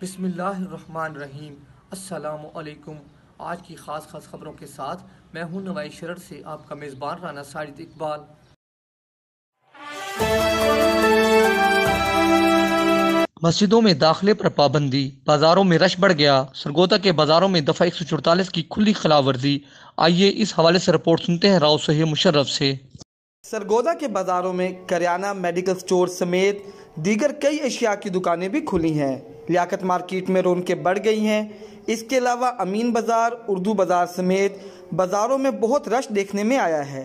बिस्मिल्लाहिर्रहमानिर्रहीम। अस्सलामु अलैकुम। आज की ख़ास ख़बरों के साथ मैं हूं नवाई शरर से आपका मेज़बान राना साजिद इकबाल। मस्जिदों में दाखिले पर पाबंदी, बाज़ारों में रश बढ़ गया। सरगोदा के बाज़ारों में दफ़ा 144 की खुली खिलाफवर्जी। आइए इस हवाले से रिपोर्ट सुनते हैं राव सही मुशर्रफ से। सरगोदा के बाज़ारों में करियाना, मेडिकल स्टोर समेत दीगर कई अशिया की दुकानें भी खुली हैं। लियाकत मार्केट में रौनकें बढ़ गई हैं। इसके अलावा अमीन बाज़ार, उर्दू बाज़ार समेत बाज़ारों में बहुत रश देखने में आया है।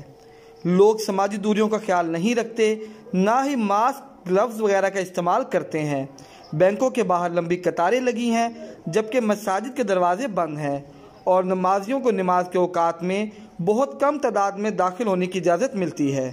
लोग समाजी दूरियों का ख्याल नहीं रखते, ना ही मास्क, ग्लव्स वगैरह का इस्तेमाल करते हैं। बैंकों के बाहर लंबी कतारें लगी हैं, जबकि मसाजिद के दरवाजे बंद हैं और नमाजियों को नमाज के औकात में बहुत कम तादाद में दाखिल होने की इजाज़त मिलती है।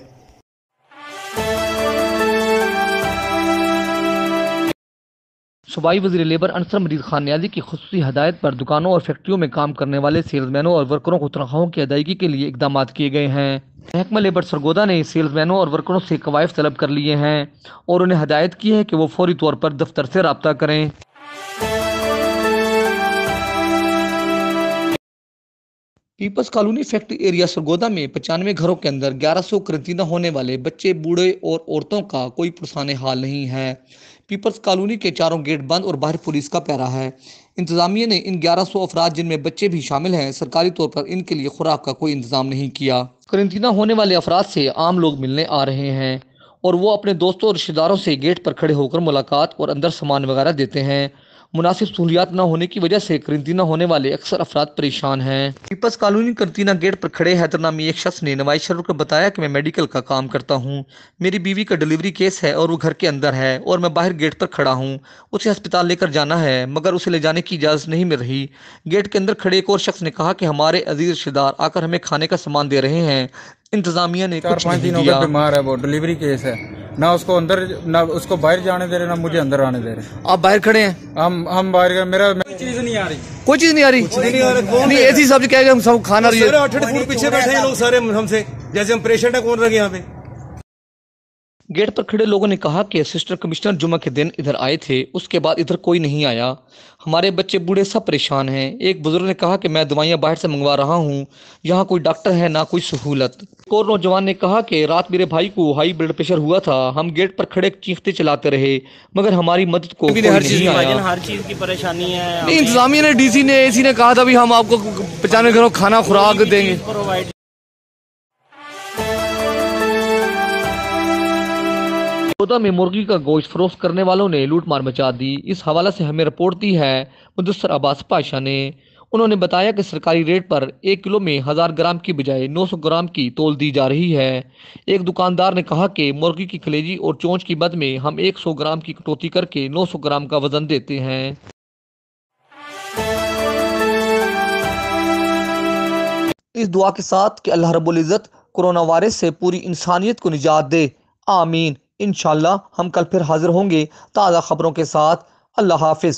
सूबाई वज़ीर लेबर अंसर मजीद खान न्याजी की खुसूसी हदायत पर दुकानों और फैक्ट्रियों में काम करने वाले सेल्समैनों और वर्करों को तनख्वाहों की अदायगी के लिए इकदाम किए गए हैं। महकमा लेबर सरगोदा ने सेल्समैनों और वर्करों से कवायद तलब कर लिए हैं और उन्हें हदायत की है कि वो फौरी तौर पर दफ्तर से रब्ता करें। People's Colony factory area Sargodha में 95 घरों के अंदर 1100 करंतना होने वाले बच्चे, बूढ़े और औरतों का कोई पुरसाने हाल नहीं है। पीपल्स कॉलोनी के चारों गेट बंद और बाहर पुलिस का पहरा है। इंतजामिया ने इन 1100 अफराद, जिनमें बच्चे भी शामिल हैं, सरकारी तौर पर इनके लिए खुराक का कोई इंतजाम नहीं किया। करंतना होने वाले अफराद से आम लोग मिलने आ रहे हैं और वो अपने दोस्तों और रिश्तेदारों से गेट पर खड़े होकर मुलाकात और अंदर सामान वगैरह देते हैं। मुनासिब सहूलियात न होने की वजह से करंतना होने वाले अक्सर अफराद परेशान हैं। पीपल्स कॉलोनी करंतना गेट पर खड़े हैदर नामी एक शख्स ने नवाई शरर को बताया कि मैं मेडिकल का काम करता हूँ, मेरी बीवी का डिलीवरी केस है और वो घर के अंदर है और मैं बाहर गेट पर खड़ा हूँ। उसे अस्पताल लेकर जाना है मगर उसे ले जाने की इजाज़त नहीं मिल रही। गेट के अंदर खड़े एक और शख्स ने कहा कि हमारे अजीज रिश्तेदार आकर हमें खाने का सामान दे रहे हैं। इंतजामिया ने 4-5 दिन हो गए, बीमार है, वो डिलीवरी केस है, ना उसको अंदर ना उसको बाहर जाने दे रहे, ना मुझे अंदर आने दे रहे। आप बाहर खड़े हैं? हम बाहर, मेरा कोई चीज नहीं आ रही, कोई चीज नहीं आ रही। नहीं ऐसी सब्जी कहेगा हम सब खाना रही है। 8 फुट पीछे बैठे हैं लोग सारे हमसे, जैसे हम पेशेंट है, कौन रह गए यहाँ पे। गेट पर खड़े लोगों ने कहा कि असिस्टेंट कमिश्नर जुमा के दिन इधर आए थे, उसके बाद इधर कोई नहीं आया। हमारे बच्चे बूढ़े सब परेशान हैं। एक बुजुर्ग ने कहा कि मैं दवाइयाँ बाहर से मंगवा रहा हूँ, यहाँ कोई डॉक्टर है ना कोई सहूलत। एक और नौजवान ने कहा कि रात मेरे भाई को हाई ब्लड प्रेशर हुआ था, हम गेट पर खड़े चीखते चलाते रहे मगर हमारी मदद को कोई नहीं आया। हर चीज की परेशानी है। नहीं, इंतजामिया ने, डीसी ने, एसी ने कहा था भी हम आपको 95 घरों खाना खुराक देंगे। सरगोदा में मुर्गी का गोश्त फरोख्त करने वालों ने लूट मार मचा दी। इस हवाला से हमें रिपोर्ट दी है मुदस्सर अब्बास पाशा ने। उन्होंने बताया कि सरकारी रेट पर 1 किलो में 1000 ग्राम की बजाय 900 ग्राम की तोल दी जा रही है। एक दुकानदार ने कहा कि मुर्गी की कलेजी और चोंच की बद में हम 100 ग्राम की कटौती करके 900 ग्राम का वजन देते हैं। इस दुआ के साथ कि अल्लाह रब्बुल इज़्ज़त कोरोना वायरस से पूरी इंसानियत को निजात दे, आमीन। इंशाअल्लाह हम कल फिर हाजिर होंगे ताज़ा खबरों के साथ। अल्लाह हाफिज़।